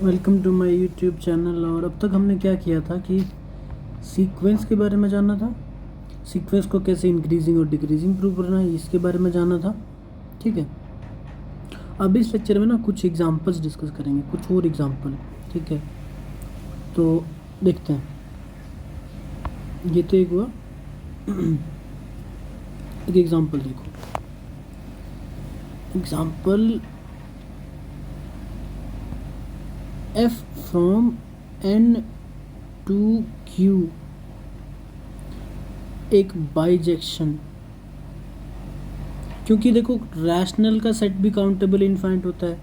Welcome to my YouTube channel. और अब तक हमने क्या किया था कि सीक्वेंस के बारे में जाना था, सीक्वेंस को कैसे इंक्रीजिंग और डिक्रीजिंग प्रूव करना है इसके बारे में जाना था। ठीक है, अब इस लेक्चर में ना कुछ एग्जांपल्स डिस्कस करेंगे, कुछ और एग्जांपल। ठीक है, तो देखते हैं। ये तो एक हुआ एक एग्जांपल देखो। Example f from n to q एक बाइजेक्शन। क्योंकि देखो रैशनल का सेट भी काउंटेबल इनफाइनाइट होता है,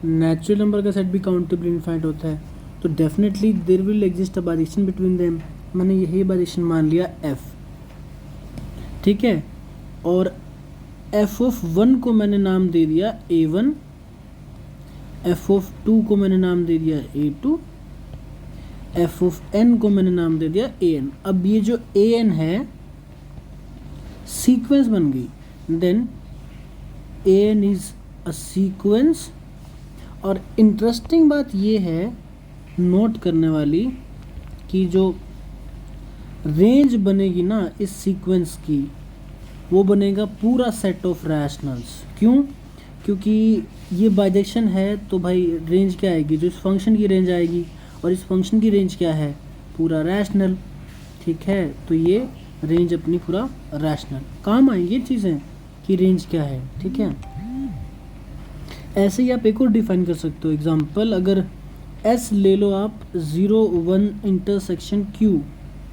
नेचुरल नंबर का सेट भी काउंटेबल इनफाइनाइट होता है, तो definitely there will exist a bijection between them. मैंने यही बाइजेक्शन मान लिया f। ठीक है, और f ऑफ 1 को मैंने नाम दे दिया a1, f ऑफ 2 को मैंने नाम दे दिया a2, f ऑफ n को मैंने नाम दे दिया an। अब ये जो an है सीक्वेंस बन गई, then an is a sequence. और इंटरेस्टिंग बात ये है नोट करने वाली कि जो रेंज बनेगी ना इस सीक्वेंस की, वो बनेगा पूरा सेट ऑफ रैशनल्स। क्यों? क्योंकि ये बाइजेक्शन है तो भाई रेंज क्या आएगी, जो इस फंक्शन की रेंज आएगी, और इस फंक्शन की रेंज क्या है, पूरा रैशनल। ठीक है, तो ये रेंज अपनी पूरा रैशनल काम आएंगी ये चीज़ें कि रेंज क्या है। ठीक है, ऐसे ही आप एक और डिफाइन कर सकते हो। एग्जांपल, अगर S ले लो आप 0 1 इंटरसेक्शन Q।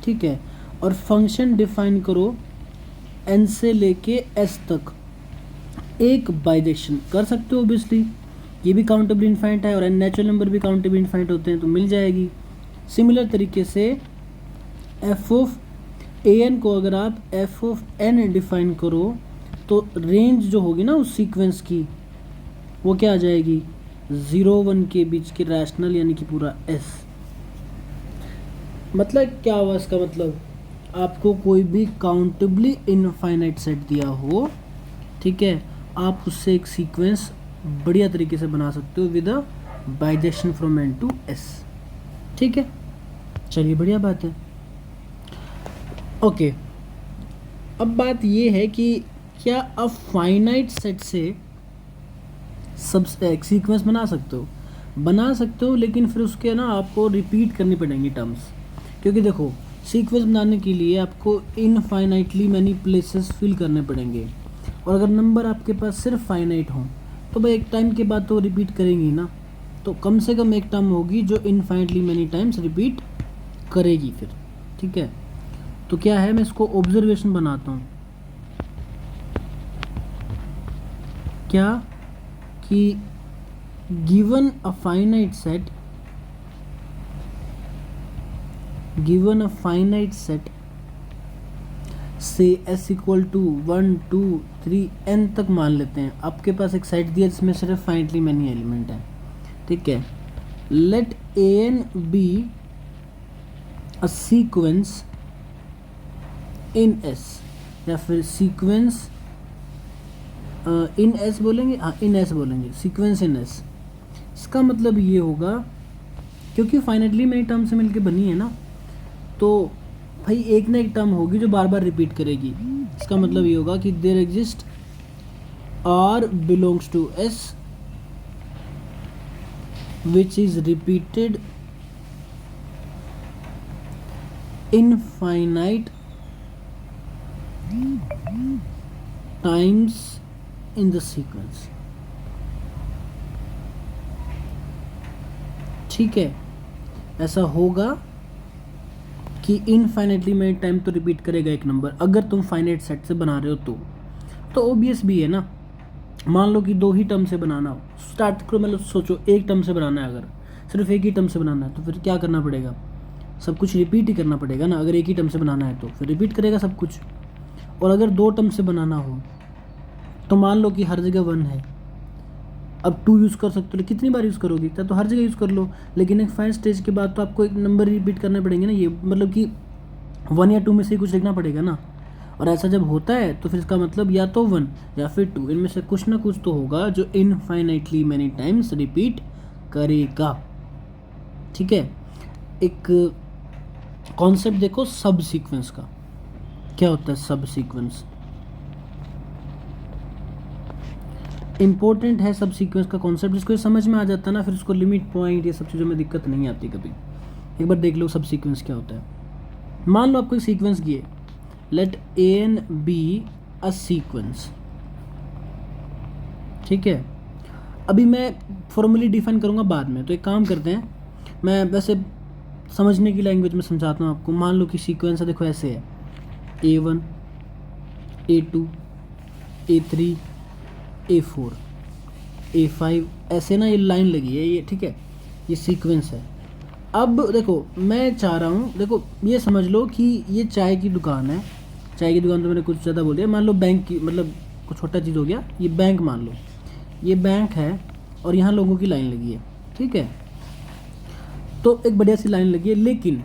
ठीक है, और फंक्शन डिफाइन करो n से लेके s तक, एक बाइजेक्शन कर सकते हो। ऑब्वियसली ये भी काउंटेबल इनफाइनाइट है और n नेचुरल नंबर भी काउंटेबल इनफाइनाइट होते हैं, तो मिल जाएगी। सिमिलर तरीके से f ऑफ an को अगर आप f ऑफ n डिफाइन करो तो रेंज जो होगी ना उस सीक्वेंस की, वो क्या आ जाएगी, 0 1 के बीच की रैशनल, यानी कि पूरा s। मतलब क्या हुआ इसका मतलब, आपको कोई भी काउंटेबली इनफाइनाइट सेट दिया हो, ठीक है, आप उससे एक सीक्वेंस बढ़िया तरीके से बना सकते हो with a bijection from n to s। ठीक है, चलिए बढ़िया बात है। ओके, अब बात ये है कि क्या आप फाइनाइट सेट से सब एक सीक्वेंस बना सकते हो, लेकिन फिर उसके ना आपको रिपीट करनी पड़ेंगी टर्म्स। क्योंकि देखो सीक्वेंस बनाने के लिए आपको इनफाइनाइटली मैनी प्लेसेस फिल करने पड़ेंगे, और अगर नंबर आपके पास सिर्फ फाइनाइट हो तो भाई एक टाइम के बाद तो रिपीट करेंगी ना, तो कम से कम एक टर्म होगी जो इनफाइनाइटली मैनी टाइम्स रिपीट करेगी फिर। ठीक है, तो क्या है, मैं इसको ऑब्जर्वेशन बनाता हूँ। क्या कि गिवन अ फाइनाइट सेट से s इक्वल टू 1 2 3 n तक मान लेते हैं। आपके पास एक सेट दिया जिसमें सिर्फ फाइनाइटली मैनी एलिमेंट है। ठीक है, let an be a sequence in s, या फिर सीक्वेंस इन s बोलेंगे, हाँ इन s बोलेंगे, सीक्वेंस इन s। इसका मतलब ये होगा, क्योंकि फाइनाइटली मेनी टर्म से मिलके बनी है ना, तो भाई एक ना एक टर्म होगी जो बार बार रिपीट करेगी। इसका मतलब ये होगा कि there exist r belongs to s which is repeated infinite times in the sequence. ठीक है, ऐसा होगा कि इनफाइनाइटली मेनी टाइम तो रिपीट करेगा एक नंबर, अगर तुम फाइनाइट सेट से बना रहे हो तो ऑब्वियस भी है ना। मान लो कि 2 ही टर्म से बनाना हो, स्टार्ट करो, मतलब सोचो एक टर्म से बनाना है, अगर सिर्फ एक ही टर्म से बनाना है तो फिर क्या करना पड़ेगा, सब कुछ रिपीट ही करना पड़ेगा ना। अगर एक ही टर्म से बनाना है तो फिर रिपीट करेगा सब कुछ। और अगर 2 टर्म से बनाना हो तो मान लो कि हर जगह 1 है, अब 2 यूज़ कर सकते हो, कितनी बार यूज़ करोगे, तो हर जगह यूज़ कर लो। लेकिन एक फाइनल स्टेज के बाद तो आपको एक नंबर रिपीट करने पड़ेंगे ना, ये मतलब कि 1 या 2 में से ही कुछ लिखना पड़ेगा ना। और ऐसा जब होता है तो फिर इसका मतलब या तो 1 या फिर 2, इनमें से कुछ ना कुछ तो होगा जो इनफाइनाइटली मैनी टाइम्स रिपीट करेगा। ठीक है। एक कॉन्सेप्ट देखो सब सीक्वेंस का, क्या होता है सब सीक्वेंस, इंपॉर्टेंट है सब सीक्वेंस का कॉन्सेप्ट। जिसको ये समझ में आ जाता है ना, फिर उसको लिमिट पॉइंट ये सब चीज़ों में दिक्कत नहीं आती कभी। एक बार देख लो सब सीक्वेंस क्या होता है। मान लो आपको एक सीक्वेंस दिए, let A N be a sequence, ठीक है। अभी मैं फॉर्मली डिफाइन करूँगा बाद में, तो एक काम करते हैं, मैं वैसे समझने की लैंग्वेज में समझाता हूँ आपको। मान लो कि सीक्वेंस है, देखो ऐसे है A1 A2 A3 A4 A5, ऐसे ना ये लाइन लगी है ये, ठीक है, ये सीक्वेंस है। अब देखो मैं चाह रहा हूँ, देखो ये समझ लो कि ये चाय की दुकान है। चाय की दुकान तो मैंने कुछ ज़्यादा बोल दिया। मान लो बैंक की, मतलब कुछ छोटा चीज़ हो गया, ये बैंक मान लो, ये बैंक है और यहाँ लोगों की लाइन लगी है, ठीक है। तो एक बढ़िया सी लाइन लगी है, लेकिन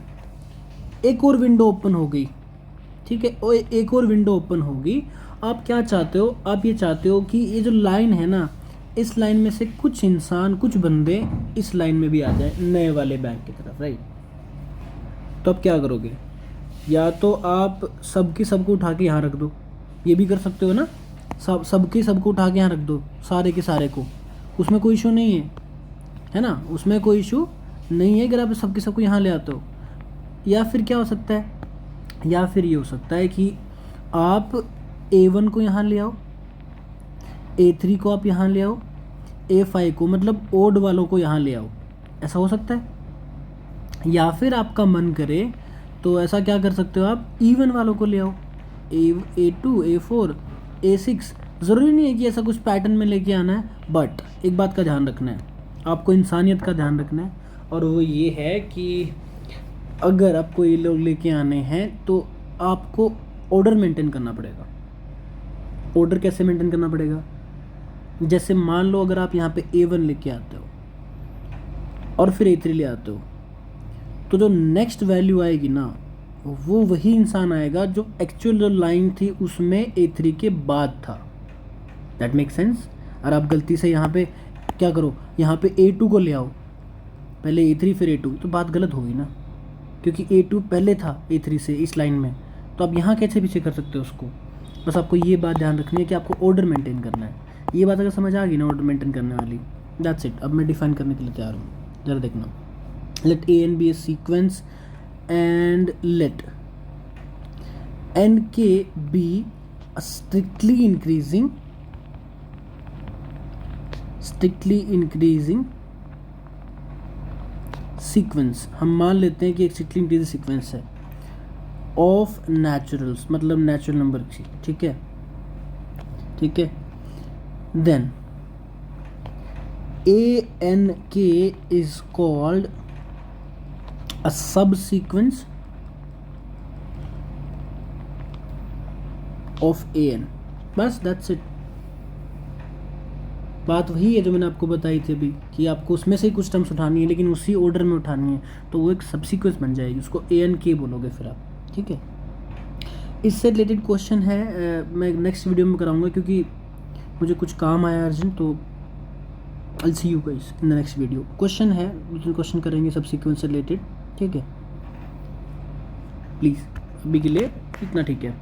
एक और विंडो ओपन हो गई, ठीक है, और एक और विंडो ओपन होगी। आप क्या चाहते हो, आप ये चाहते हो कि ये जो लाइन है ना, इस लाइन में से कुछ इंसान, कुछ बंदे इस लाइन में भी आ जाए, नए वाले बैंक की तरफ, राइट। तो आप क्या करोगे, या तो आप सबकी सबको उठा के यहाँ रख दो, ये भी कर सकते हो ना, सबकी सबको उठा के यहाँ रख दो, सारे के सारे को, उसमें कोई इशू नहीं है ना, उसमें कोई इशू नहीं है अगर आप सबके सबको यहाँ ले आते हो। या फिर क्या हो सकता है, या फिर ये हो सकता है कि आप A1 को यहाँ ले आओ, A3 को आप यहाँ ले आओ, A5 को, मतलब ओड वालों को यहाँ ले आओ, ऐसा हो सकता है। या फिर आपका मन करे तो ऐसा क्या कर सकते हो, आप इवन वालों को ले आओ, A2 A4 A6। ज़रूरी नहीं है कि ऐसा कुछ पैटर्न में लेके आना है, बट एक बात का ध्यान रखना है, आपको इंसानियत का ध्यान रखना है, और वो ये है कि अगर आपको ये लोग लेके आने हैं तो आपको ऑर्डर मेंटेन करना पड़ेगा। ऑर्डर कैसे मेंटेन करना पड़ेगा, जैसे मान लो अगर आप यहाँ पे A1 लेके आते हो और फिर A3 ले आते हो, तो जो नेक्स्ट वैल्यू आएगी ना, वो वही इंसान आएगा जो एक्चुअल जो लाइन थी उसमें A3 के बाद था। That make sense. और आप गलती से यहाँ पे क्या करो, यहाँ पे A2 को ले आओ, पहले A3 फिर A2, तो बात गलत होगी ना, क्योंकि A2 पहले था A3 से इस लाइन में, तो आप यहाँ कैसे पीछे कर सकते हो उसको। बस आपको ये बात ध्यान रखनी है कि आपको ऑर्डर मेंटेन करना है। ये बात अगर समझ आ गई ना, ऑर्डर मेंटेन करने वाली, दैट्स इट। अब मैं डिफाइन करने के लिए तैयार हूँ, ज़रा देखना। Let A and B a sequence and let NK be a strictly increasing sequence. हम मान लेते हैं कि एक स्ट्रिक्टली इंक्रीजिंग सीक्वेंस है ऑफ नेचुरल्स, मतलब नेचुरल नंबर की, ठीक है, ठीक है। Then ANK is called a subsequence of AN। बस दैट्स इट। बात वही है जो मैंने आपको बताई थी अभी, कि आपको उसमें से ही कुछ टर्म्स उठानी है, लेकिन उसी ऑर्डर में उठानी है, तो वो एक सब सीक्वेंस बन जाएगी, उसको ANK बोलोगे फिर आप, ठीक है। इससे रिलेटेड क्वेश्चन है, मैं नेक्स्ट वीडियो में कराऊंगा, क्योंकि मुझे कुछ काम आया अर्जेंट, तो I'll see you guys in the next video। Question है, दूसरे क्वेश्चन करेंगे सब सीक्वेंस से रिलेटेड, ठीक है। प्लीज़ अभी के लिए इतना ठीक है।